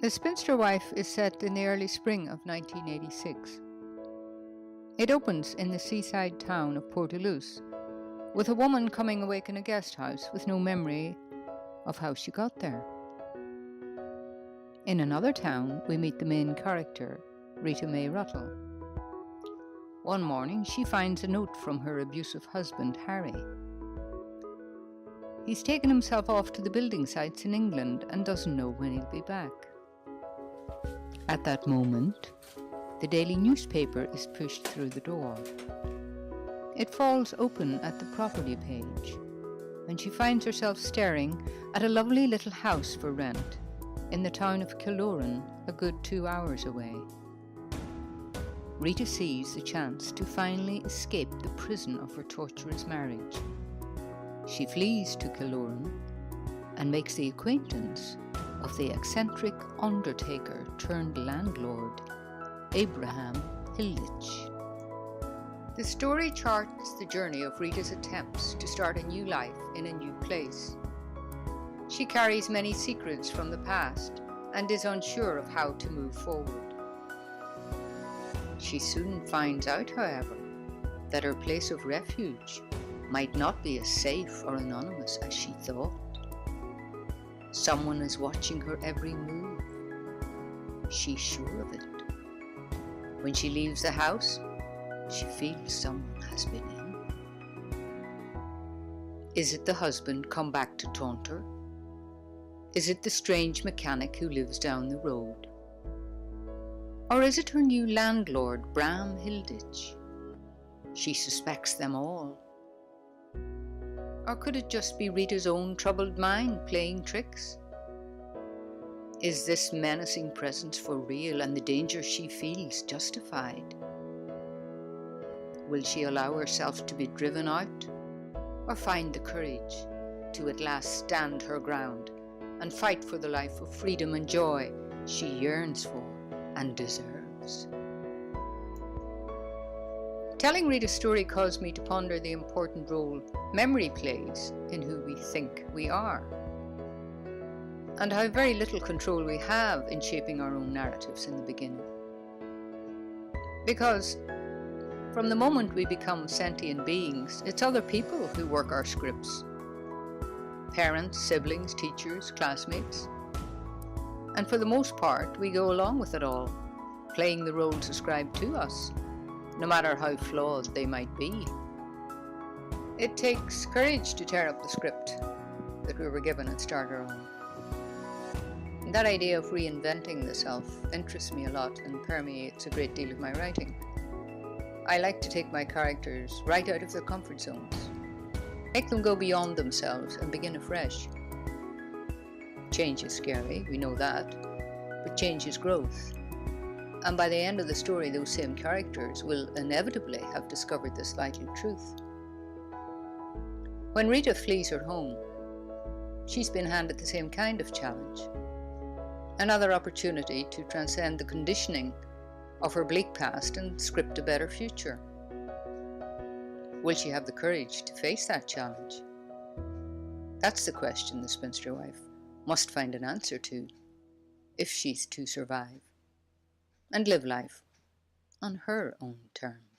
The Spinster Wife is set in the early spring of 1986. It opens in the seaside town of Portaloos, with a woman coming awake in a guest house with no memory of how she got there. In another town, we meet the main character, Rita-Mae Russell. One morning, she finds a note from her abusive husband, Harry. He's taken himself off to the building sites in England and doesn't know when he'll be back. At that moment, the daily newspaper is pushed through the door. It falls open at the property page, and she finds herself staring at a lovely little house for rent in the town of Killorn, a good 2 hours away. Rita sees the chance to finally escape the prison of her torturous marriage. She flees to Killorn and makes the acquaintance of the eccentric undertaker turned landlord, Abraham Hilditch. The story charts the journey of Rita's attempts to start a new life in a new place. She carries many secrets from the past and is unsure of how to move forward. She soon finds out, however, that her place of refuge might not be as safe or anonymous as she thought. Someone is watching her every move. She's sure of it. When she leaves the house, she feels someone has been in. Is it the husband come back to taunt her? Is it the strange mechanic who lives down the road? Or is it her new landlord, Bram Hilditch? She suspects them all. Or could it just be Rita's own troubled mind playing tricks? Is this menacing presence for real and the danger she feels justified? Will she allow herself to be driven out, or find the courage to at last stand her ground and fight for the life of freedom and joy she yearns for and deserves? Telling Rita's story caused me to ponder the important role memory plays in who we think we are, and how very little control we have in shaping our own narratives in the beginning. Because from the moment we become sentient beings, it's other people who work our scripts. Parents, siblings, teachers, classmates. And for the most part, we go along with it all, playing the roles ascribed to us, no matter how flawed they might be. It takes courage to tear up the script that we were given and start our own. And that idea of reinventing the self interests me a lot and permeates a great deal of my writing. I like to take my characters right out of their comfort zones, make them go beyond themselves and begin afresh. Change is scary, we know that, but change is growth. And by the end of the story, those same characters will inevitably have discovered this vital truth. When Rita flees her home, she's been handed the same kind of challenge. Another opportunity to transcend the conditioning of her bleak past and script a better future. Will she have the courage to face that challenge? That's the question the Spinster Wife must find an answer to, if she's to survive and live life on her own terms.